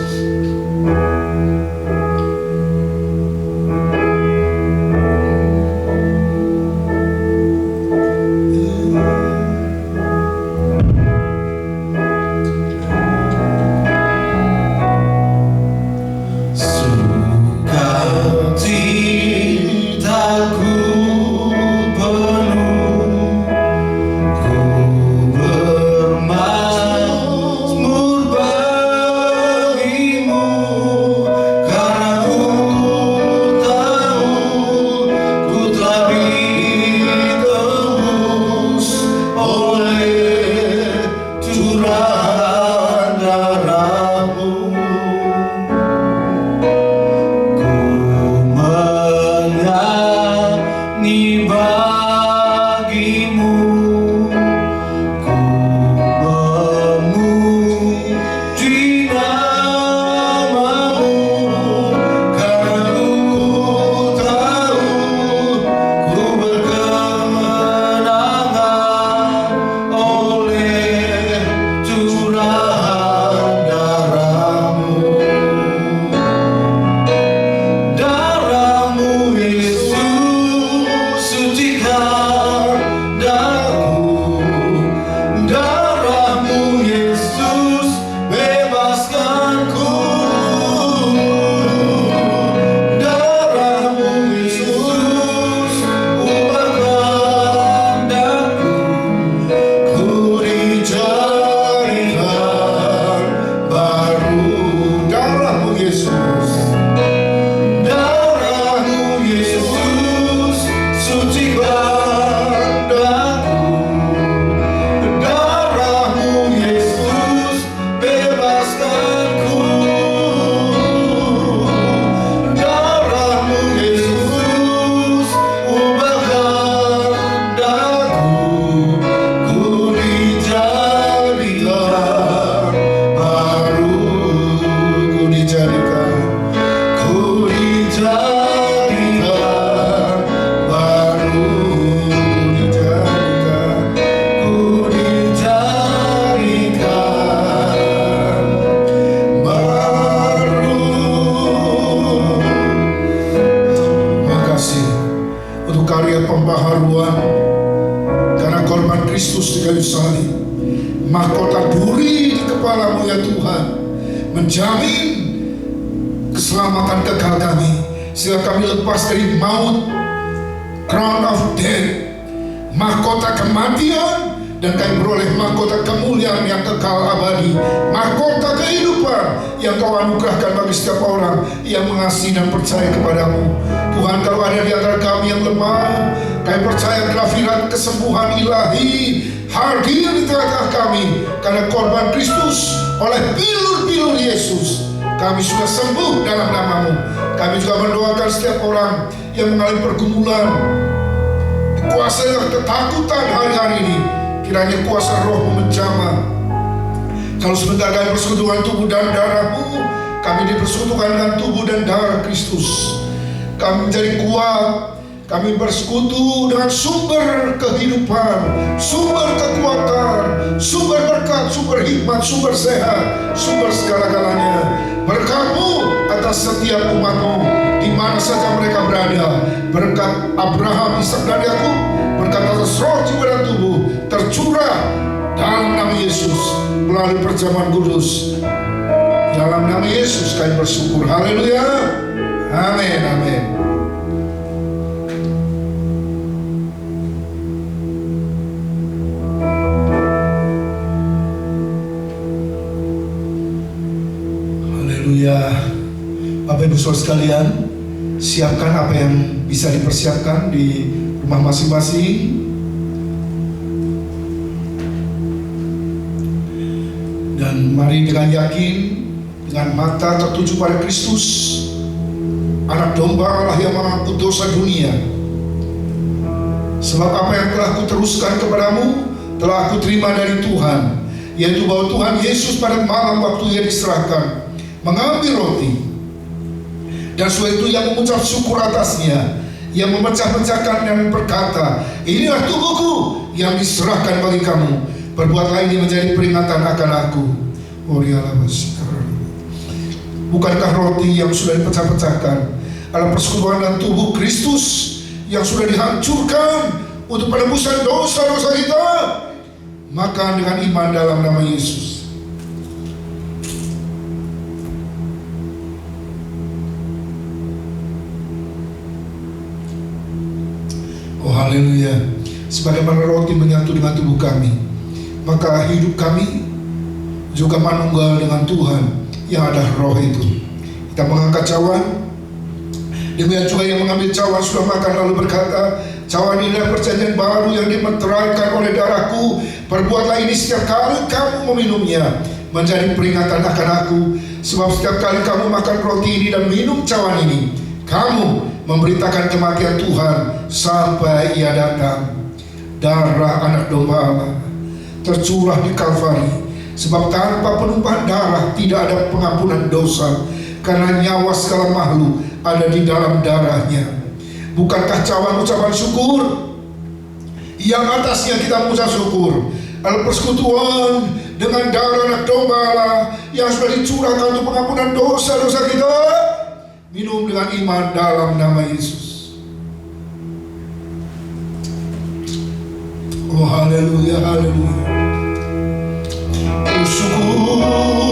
Mahkota duri di kepala-Mu ya Tuhan, menjamin keselamatan kekal kami, sehingga kami lepas dari maut, crown of death, mahkota kematian, dan kami beroleh mahkota kemuliaan yang kekal abadi, mahkota kehidupan yang Kau anugerahkan bagi setiap orang yang mengasihi dan percaya kepadamu. Tuhan, kalau ada di antara kami yang lemah, kami percaya telah firman kesembuhan ilahi hadir di tengah-tengah kami, karena korban Kristus oleh bilur-bilur Yesus kami sudah sembuh dalam nama-Mu. Kami juga mendoakan setiap orang yang mengalami pergumulan, dikuasai oleh ketakutan hari-hari ini. Kiranya kuasa Roh-Mu menjamah. Kalau sebentar kami bersekutu dengan tubuh dan darah-Mu, kami dipersekutukan dengan tubuh dan darah Kristus. Kami menjadi kuat Kami bersekutu dengan sumber kehidupan, sumber kekuatan, sumber berkat, sumber hikmat, sumber sehat, sumber segala-galanya. Berkat-Mu atas setiap umat-Mu di mana saja mereka berada. Berkat Abraham, Ishak dan Yakub, berkat atas roh, jiwa dan tubuh tercurah dalam nama Yesus melalui perjamuan kudus. Dalam nama Yesus kami bersyukur. Haleluya. Amin. Amin. Haleluya. Bapak Ibu Saudara sekalian, siapkan apa yang bisa dipersiapkan di rumah masing-masing. Dan mari dengan yakin, dengan mata tertuju pada Kristus, Anak Domba Allah yang mengampuni dosa dunia. Sebab apa yang telah kuteruskan kepadamu telah aku terima dari Tuhan, yaitu bahwa Tuhan Yesus pada malam waktu Ia diserahkan mengambil roti, dan setelah itu Ia mengucap syukur atasnya, Ia memecah-pecahkan dan berkata, inilah tubuhku yang diserahkan bagi kamu, perbuatlah ini menjadi peringatan akan aku. Bukankah roti yang sudah dipecah-pecahkan adalah persekutuan dan tubuh Kristus yang sudah dihancurkan untuk penebusan dosa-dosa kita? Maka dengan iman dalam nama Yesus, haleluya. Sebagaimana roti menyatu dengan tubuh kami, maka hidup kami juga manunggal dengan Tuhan yang ada roh itu. Kita mengangkat cawan. Demikian juga yang mengambil cawan sudah makan lalu berkata, cawan ini adalah perjanjian baru yang dimeteraikan oleh darahku. Perbuatlah ini setiap kali kamu meminumnya menjadi peringatan akan aku. Sebab setiap kali kamu makan roti ini dan minum cawan ini, kamu memberitakan kematian Tuhan sampai Ia datang. Darah Anak Domba Allah tercurah di Kalvari. Sebab tanpa penumpahan darah tidak ada pengampunan dosa, karena nyawa segala makhluk ada di dalam darahnya. Bukankah cawan ucapan syukur yang atasnya kita mengucap syukur adalah persekutuan dengan darah Anak Domba Allah yang sudah dicurahkan untuk pengampunan dosa-dosa kita? Minum dengan iman dalam nama Yesus. Oh haleluya, haleluya. Syukur, haleluya.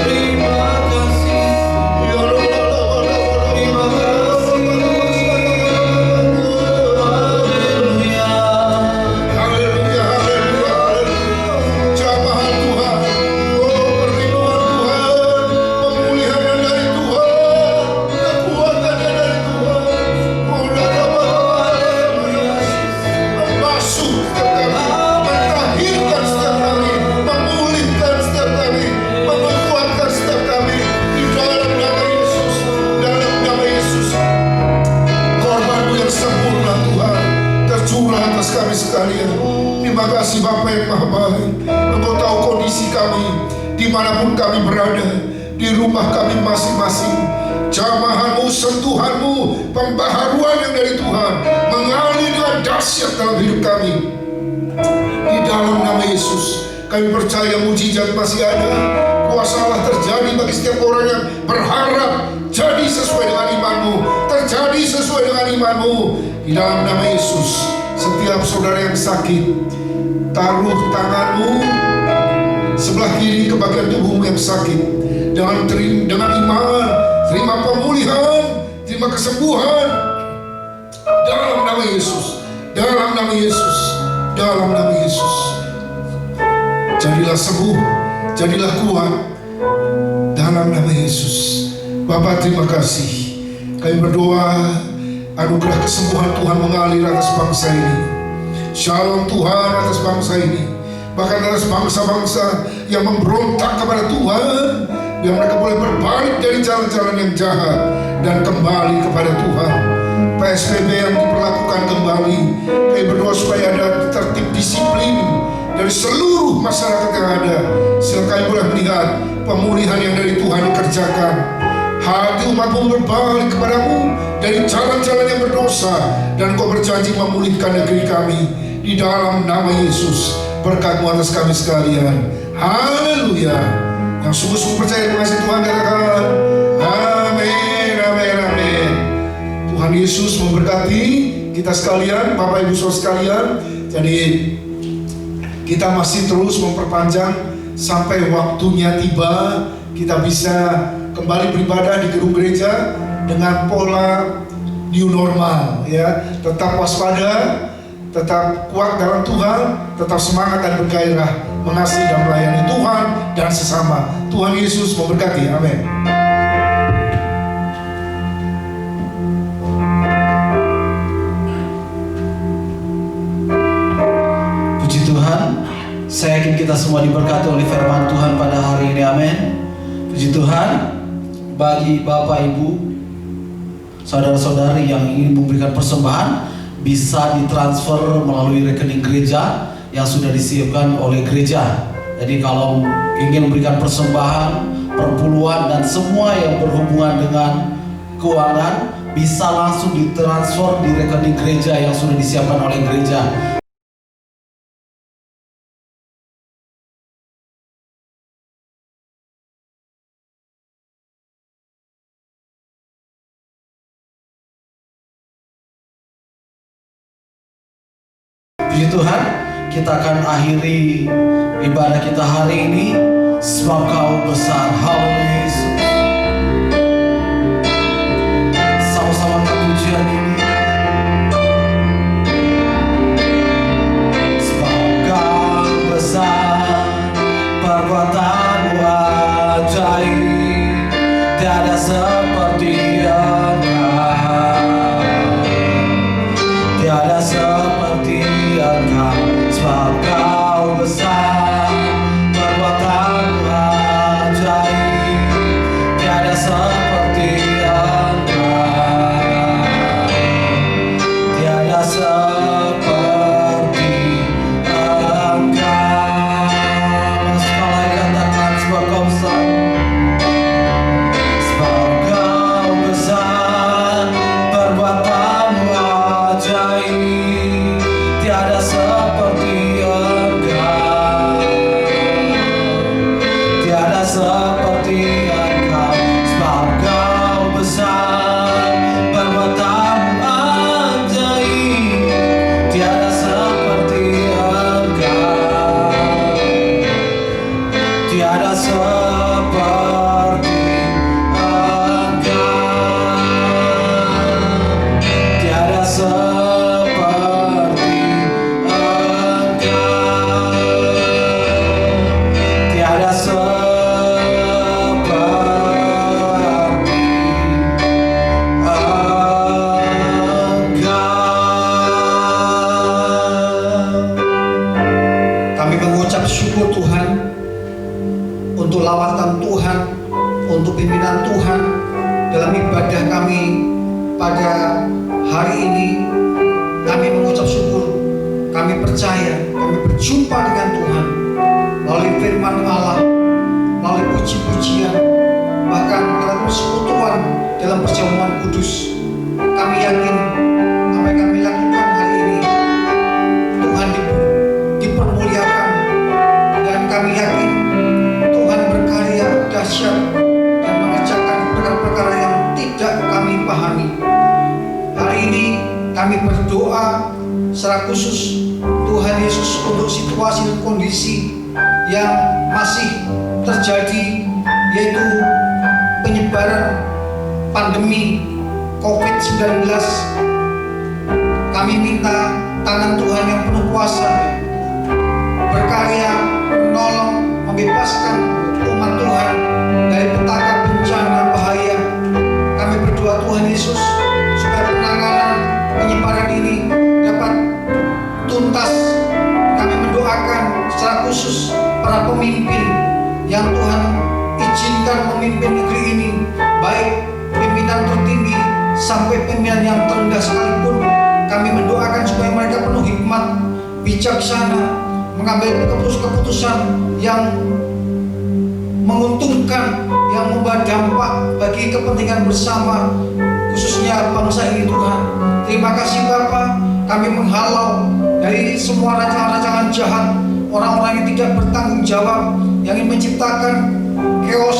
Terima kasih, terima kasih. Haleluya. Haleluya, haleluya. Jamahan Tuhan, perlindungan Tuhan, pemulihan dari Tuhan, kekuatan dari Tuhan. Membasuh setiap kami, mentahirkan setiap kami, memulihkan setiap kami, menguatkan setiap kami di dalam nama Yesus, dalam nama Yesus. Korban-Mu yang sempurna Tuhan tercurah atas kami sekalian. Terima kasih Bapa yang Maha Baik. Engkau tahu kondisi kami dimanapun kami berada, di rumah kami masing-masing. Jamahan-Mu, sentuhan-Mu, pembaharuan yang dari Tuhan mengalir dengan dahsyat dalam hidup kami. Di dalam nama Yesus kami percaya mujizat masih ada. Kuasa Allah terjadi bagi setiap orang yang berharap. Jadi sesuai dengan iman-Mu, terjadi sesuai dengan iman-Mu. Di dalam nama Yesus, setiap saudara yang sakit, taruh tangan-Mu sebelah kiri ke bagian tubuhmu yang sakit. Dengan iman, terima pemulihan, terima kesembuhan. Dalam nama Yesus, dalam nama Yesus, dalam nama Yesus. Jadilah sembuh, jadilah kuat dalam nama Yesus. Bapa, terima kasih. Kami berdoa anugerah kesembuhan Tuhan mengalir atas bangsa ini. Shalom Tuhan atas bangsa ini, bahkan atas bangsa-bangsa yang memberontak kepada Tuhan, biar mereka boleh berbalik dari jalan-jalan yang jahat dan kembali kepada Tuhan. PSBB yang diperlakukan kembali. Kami berdoa supaya ada tertib disiplin dari seluruh masyarakat yang ada, sehingga kami boleh melihat pemulihan yang dari Tuhan dikerjakan. Hati umatmu berbalik kepadamu dari jalan-jalan yang berdosa, dan Kau berjanji memulihkan negeri kami. Di dalam nama Yesus, berkat-Mu atas kami sekalian. Haleluya. Yang sungguh-sungguh percaya kasih Tuhan katakan amin, amin, amin. Tuhan Yesus memberkati kita sekalian, Bapak Ibu Saudara sekalian. Jadi kita masih terus memperpanjang sampai waktunya tiba, kita bisa kembali beribadah di gedung gereja dengan pola new normal, ya. Tetap waspada, tetap kuat dalam Tuhan, tetap semangat dan bergairah mengasihi dan melayani Tuhan dan sesama. Tuhan Yesus memberkati. Amin. Puji Tuhan, saya yakin kita semua diberkati oleh firman Tuhan pada hari ini. Amin. Puji Tuhan. Bagi Bapak Ibu, saudara-saudari yang ingin memberikan persembahan, bisa ditransfer melalui rekening gereja yang sudah disiapkan oleh gereja. Jadi kalau ingin memberikan persembahan, perpuluhan dan semua yang berhubungan dengan keuangan, bisa langsung ditransfer di rekening gereja yang sudah disiapkan oleh gereja. Puji Tuhan, kita akan akhiri ibadah kita hari ini, sebab Kau besar. Haleluya Yesus. Sama-sama pujian ini. Sebab Kau besar, perbuatan-Mu ajaib, tiada seperti Engkau, tiada seperti Engkau. Sebab Kau besar, perbuatan-Mu ajaib, tiada seperti Engkau, tiada seperti Engkau. Sekali katakan, sebab Kau besar, sebab Kau besar, perbuatan-Mu ajaib, tiada seperti Engkau, tiada seperti Engkau. Sebab Kau besar, perbuatan-Mu ajaib, tiada seperti Engkau, tiada seperti Engkau, tiada seperti tiada seperti Kami mengucap syukur Tuhan untuk lawatan Tuhan, untuk pimpinan Tuhan dalam ibadah kami pada hari ini. Kami mengucap syukur, kami percaya, kami berjumpa dengan Tuhan melalui firman Allah, melalui puji-pujian, bahkan dalam persekutuan dalam perjamuan kudus. Kami yakin apa yang kami lakukan hari ini, Tuhan dipermuliakan, dan kami yakin Tuhan berkarya dahsyat dan mengerjakan perkara-perkara yang tidak kami pahami. Hari ini kami berdoa secara khusus Tuhan Yesus untuk situasi dan kondisi yang masih terjadi, yaitu penyebaran pandemi COVID-19. Kami minta tangan Tuhan yang penuh kuasa berkarya, menolong, membebaskan umat Tuhan dari petaka bencana bahaya. Kami berdoa Tuhan Yesus supaya penanganan penyebaran ini dapat tuntas. Kami mendoakan secara khusus para pemimpin yang Tuhan izinkan memimpin negeri ini, baik pimpinan tertinggi sampai pimpinan yang terendah sekalipun, kami mendoakan supaya mereka penuh hikmat, bijaksana, mengambil keputusan-keputusan yang menguntungkan, yang membawa dampak bagi kepentingan bersama, khususnya bangsa ini Tuhan. Terima kasih Bapa, kami menghalau dari semua rancangan-rancangan jahat, orang-orang yang tidak bertanggung jawab, yang ingin menciptakan chaos,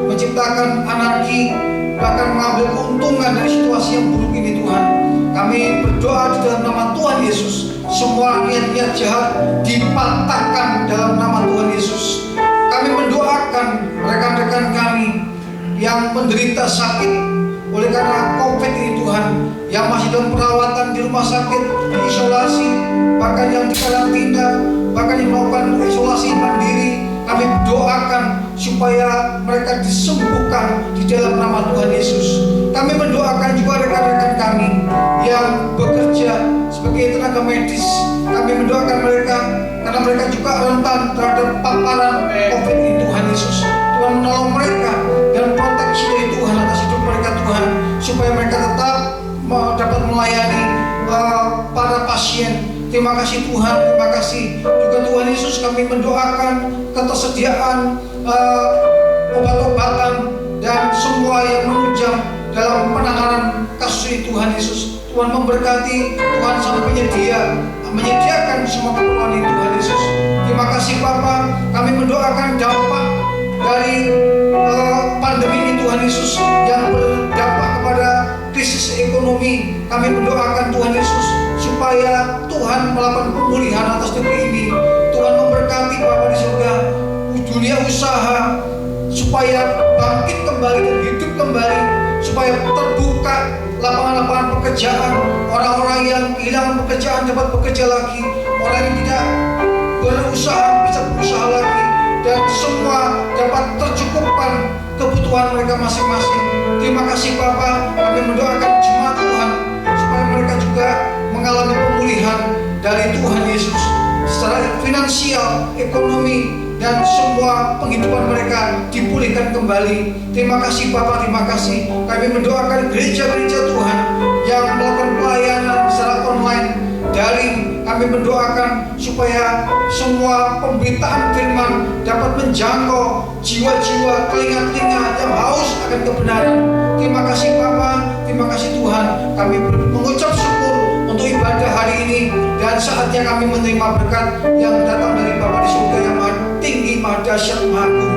menciptakan anarki, bahkan mengambil keuntungan dari situasi yang buruk ini Tuhan. Kami berdoa di dalam nama Tuhan Yesus, semua niat-niat jahat dipatahkan dalam nama Tuhan Yesus. Kami mendoakan rekan-rekan kami yang menderita sakit oleh karena COVID ini Tuhan, yang masih dalam perawatan di rumah sakit, diisolasi, bahkan yang di karantina, bahkan yang melakukan isolasi mandiri. Kami doakan supaya mereka disembuhkan di dalam nama Tuhan Yesus. Kami mendoakan juga rekan-rekan kami yang bekerja sebagai tenaga medis. Kami mendoakan mereka karena mereka juga rentan terhadap paparan COVID ini Tuhan Yesus. Tuhan menolong mereka dan proteksi dari Tuhan atas hidup mereka Tuhan, supaya mereka tetap dapat melayani para pasien. Terima kasih Tuhan, terima kasih juga Tuhan Yesus. Kami mendoakan ketersediaan obat-obatan dan semua yang menunjang dalam penanganan kasus ini Tuhan Yesus. Tuhan memberkati, Tuhan sampai menyediakan semua keperluan ini Tuhan Yesus. Terima kasih Bapa, kami mendoakan dampak dari pandemi ini Tuhan Yesus yang berdampak kepada krisis ekonomi. Kami mendoakan Tuhan Yesus supaya Tuhan melakukan pemulihan atas negeri ini. Tuhan memberkati Bapa di surga, dunia usaha supaya bangkit kembali dan hidup kembali, supaya terbuka lapangan-lapangan pekerjaan, orang-orang yang kehilangan pekerjaan dapat bekerja lagi, orang yang tidak berusaha bisa berusaha lagi, dan semua dapat tercukupkan kebutuhan mereka masing-masing. Terima kasih Bapa, kami mendoakan jemaat Tuhan supaya mereka juga mengalami pemulihan dari Tuhan Yesus secara finansial, ekonomi, dan semua penghidupan mereka dipulihkan kembali. Terima kasih Bapa, terima kasih. Kami mendoakan gereja-gereja Tuhan yang melakukan pelayanan secara online, daring. Kami mendoakan supaya semua pemberitaan firman dapat menjangkau jiwa-jiwa, telinga-telinga yang haus akan kebenaran. Terima kasih Bapa, terima kasih Tuhan. Kami mengucap syukur untuk ibadah hari ini, dan saatnya kami menerima berkat yang datang dari Bapa di surga yang maha tinggi, maha dahsyat, maha agung.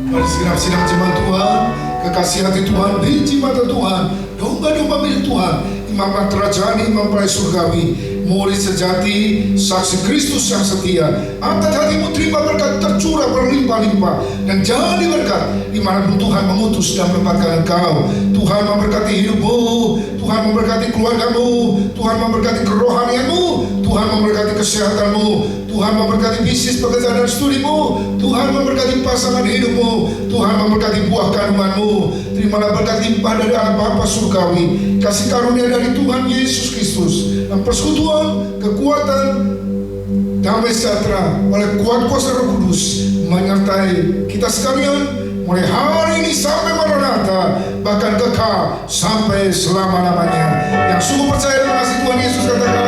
Mari segenap jemaat Tuhan, kekasih hati Tuhan, biji mata Tuhan, domba-domba milik Tuhan, imam kerajaan, imam perai surgawi, murid sejati, saksi Kristus yang setia. Angkat hatimu, terima berkat tercurah berlimpah-limpah, dan jadi berkat dimanapun Tuhan mengutus dan menempatkan engkau. Tuhan memberkati hidupmu, Tuhan memberkati keluargamu, Tuhan memberkati kerohanianmu, Tuhan memberkati kesehatanmu, Tuhan memberkati bisnis, pekerjaan dan studimu, Tuhan memberkati pasangan hidupmu, Tuhan memberkati buah kandunganmu. Terimalah berkat limpah dari anak Bapa surgawi, kasih karunia dari Tuhan Yesus Kristus, dan persekutuan, kekuatan, damai sejahtera oleh kuat kuasa Roh Kudus menyertai kita sekalian mulai hari ini sampai Maranatha, bahkan kekal sampai selama-lamanya. Yang sungguh percaya dengan kasih Tuhan Yesus katakan